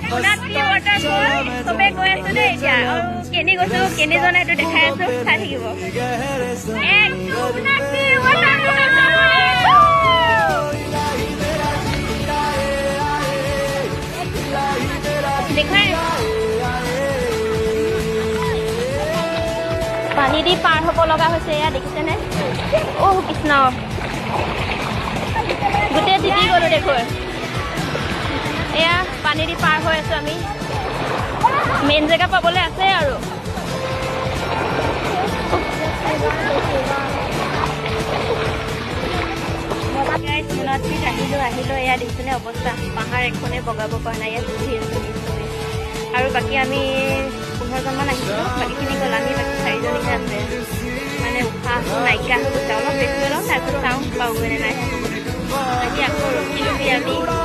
Nati waterfall, sobe goi asu de etia. Aru keni goisu, keni jone etu dekhai asu, sai thakibo. Nati waterfall. Dekhai. Pani di par hobo loga hoise ya dekhise ne? Oh Krishna. Gute didi golo dekho. এয়া পানী দি পাৰ হৈ আছো আমি main জেগা পাবলৈ আছে আৰু guys নদী আহিলো এয়া দিছনে অৱস্থা পাহাৰ এখনে বগাব পৰা নাই ইয়াত ভিৰ আৰু বাকি আমি 15 জন মান আহিছো বাকিখিনি গল আমি বাকি 4 জনহে আছে মানে উশাহ নাইকা হৈ গৈছে অলপ বেছি অলপ তাৰপিছত চাওঁ পাওঁগৈ নাই আজি আকৌ ৰখি আমি